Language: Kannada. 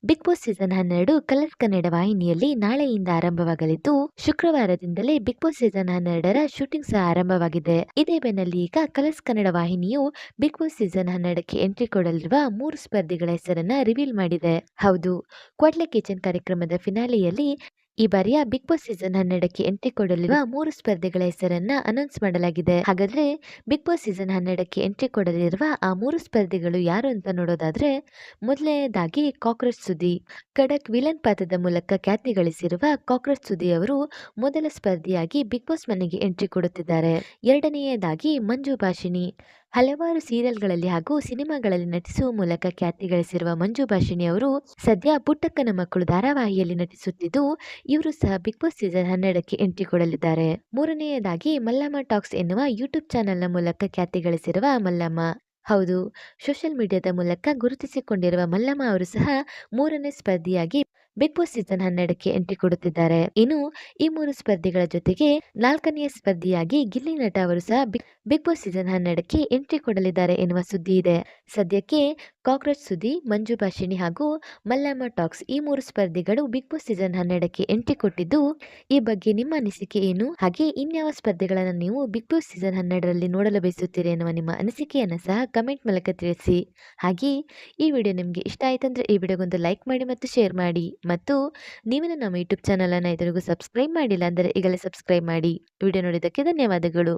Big Boss season 12 Colors Kannada ವಾಹಿನಿಯಲ್ಲಿ ನಾಳೆಯಿಂದ ಆರಂಭವಾಗಲಿದ್ದು, ಶುಕ್ರವಾರದಿಂದಲೇ ಬಿಗ್ ಬಾಸ್ ಸೀಸನ್ 12ರ ಶೂಟಿಂಗ್ ಸಹ ಆರಂಭವಾಗಿದೆ. ಇದೇ ಬೆನ್ನಲ್ಲಿ ಈಗ ಕಲರ್ಸ್ ಕನ್ನಡ ವಾಹಿನಿಯು ಬಿಗ್ ಬಾಸ್ ಸೀಸನ್ 12ಕ್ಕೆ ಎಂಟ್ರಿ ಕೊಡಲಿರುವ 3 ಸ್ಪರ್ಧಿಗಳ ಹೆಸರನ್ನ ರಿವೀಲ್ ಮಾಡಿದೆ. ಹೌದು, ಕ್ವಾಟ್ಲೆ ಕಿಚನ್ ಕಾರ್ಯಕ್ರಮದ ಫಿನಾಲೆಯಲ್ಲಿ ಈ ಬಾರಿಯ ಬಿಗ್ ಬಾಸ್ ಸೀಸನ್ 12ಕ್ಕೆ ಎಂಟ್ರಿ ಕೊಡಲಿರುವ 3 ಸ್ಪರ್ಧಿಗಳ ಹೆಸರನ್ನ ಅನೌನ್ಸ್ ಮಾಡಲಾಗಿದೆ. ಹಾಗಾದ್ರೆ ಬಿಗ್ ಬಾಸ್ ಸೀಸನ್ 12ಕ್ಕೆ ಎಂಟ್ರಿ ಕೊಡಲಿರುವ ಆ 3 ಸ್ಪರ್ಧಿಗಳು ಯಾರು ಅಂತ ನೋಡೋದಾದ್ರೆ, ಮೊದಲನೆಯದಾಗಿ ಕಾಕ್ರೋಚ್ ಸುದಿ. ಖಡಕ್ ವಿಲನ್ ಪಾತ್ರದ ಮೂಲಕ ಖ್ಯಾತಿ ಗಳಿಸಿರುವ ಕಾಕ್ರೋಚ್ ಸುದಿ ಅವರು ಮೊದಲ ಸ್ಪರ್ಧಿಯಾಗಿ ಬಿಗ್ ಬಾಸ್ ಮನೆಗೆ ಎಂಟ್ರಿ ಕೊಡುತ್ತಿದ್ದಾರೆ. ಎರಡನೆಯದಾಗಿ ಮಂಜು ಭಾಷಿಣಿ. ಹಲವಾರು ಸೀರಿಯಲ್ಗಳಲ್ಲಿ ಹಾಗೂ ಸಿನಿಮಾಗಳಲ್ಲಿ ನಟಿಸುವ ಮೂಲಕ ಖ್ಯಾತಿ ಗಳಿಸಿರುವ ಮಂಜು ಭಾಷಿಣಿ ಅವರು ಸದ್ಯ ಪುಟ್ಟಕ್ಕನ ಮಕ್ಕಳು ಧಾರಾವಾಹಿಯಲ್ಲಿ ನಟಿಸುತ್ತಿದ್ದು, ಇವರು ಸಹ ಬಿಗ್ ಬಾಸ್ ಸೀಸನ್ 12ಕ್ಕೆ ಎಂಟ್ರಿ ಕೊಡಲಿದ್ದಾರೆ. ಮೂರನೆಯದಾಗಿ ಮಲ್ಲಮ್ಮ ಟಾಕ್ಸ್ ಎನ್ನುವ ಯೂಟ್ಯೂಬ್ ಚಾನೆಲ್ನ ಮೂಲಕ ಖ್ಯಾತಿ ಗಳಿಸಿರುವ ಮಲ್ಲಮ್ಮ. ಹೌದು, ಸೋಷಿಯಲ್ ಮೀಡಿಯಾದ ಮೂಲಕ ಗುರುತಿಸಿಕೊಂಡಿರುವ ಮಲ್ಲಮ್ಮ ಅವರು ಸಹ ಮೂರನೇ ಸ್ಪರ್ಧಿಯಾಗಿ ಬಿಗ್ ಬಾಸ್ ಸೀಸನ್ 12ಕ್ಕೆ ಎಂಟ್ರಿ ಕೊಡುತ್ತಿದ್ದಾರೆ. ಇನ್ನು ಈ 3 ಸ್ಪರ್ಧಿಗಳ ಜೊತೆಗೆ ನಾಲ್ಕನೆಯ ಸ್ಪರ್ಧಿಯಾಗಿ ಗಿಲ್ಲಿ ನಟ ಅವರು ಸಹ ಬಿಗ್ ಬಾಸ್ ಸೀಸನ್ 12ಕ್ಕೆ ಎಂಟ್ರಿ ಕೊಡಲಿದ್ದಾರೆ ಎನ್ನುವ ಸುದ್ದಿ ಇದೆ. ಸದ್ಯಕ್ಕೆ ಕಾಕ್ರೋಚ್ ಸುದಿ, ಮಂಜು ಭಾಷಿಣಿ ಹಾಗೂ ಮಲ್ಲಮ್ಮ ಟಾಕ್ಸ್ ಈ 3 ಸ್ಪರ್ಧಿಗಳು ಬಿಗ್ ಬಾಸ್ ಸೀಸನ್ 12ಕ್ಕೆ ಎಂಟ್ರಿ ಕೊಟ್ಟಿದ್ದು, ಈ ಬಗ್ಗೆ ನಿಮ್ಮ ಅನಿಸಿಕೆ ಏನು? ಹಾಗೆ ಇನ್ಯಾವ ಸ್ಪರ್ಧಿಗಳನ್ನ ನೀವು ಬಿಗ್ ಬಾಸ್ ಸೀಸನ್ 12ರಲ್ಲಿ ನೋಡಲು ಬಯಸುತ್ತೀರಿ ಎನ್ನುವ ನಿಮ್ಮ ಅನಿಸಿಕೆಯನ್ನ ಸಹ ಕಮೆಂಟ್ ಮೂಲಕ ತಿಳಿಸಿ. ಹಾಗೆ ಈ ವಿಡಿಯೋ ನಿಮಗೆ ಇಷ್ಟ ಆಯ್ತಂದ್ರೆ ಈ ವಿಡಿಯೋಗೊಂದು ಲೈಕ್ ಮಾಡಿ ಮತ್ತು ಶೇರ್ ಮಾಡಿ. ಮತ್ತು ನೀವಿನ್ನು ನಮ್ಮ ಯೂಟ್ಯೂಬ್ ಚಾನಲ್ ಅನ್ನ ಇದುವರೆಗೂ ಸಬ್ಸ್ಕ್ರೈಬ್ ಮಾಡಿಲ್ಲ ಅಂದರೆ ಈಗಲೇ ಸಬ್ಸ್ಕ್ರೈಬ್ ಮಾಡಿ. ವಿಡಿಯೋ ನೋಡಿದ್ದಕ್ಕೆ ಧನ್ಯವಾದಗಳು.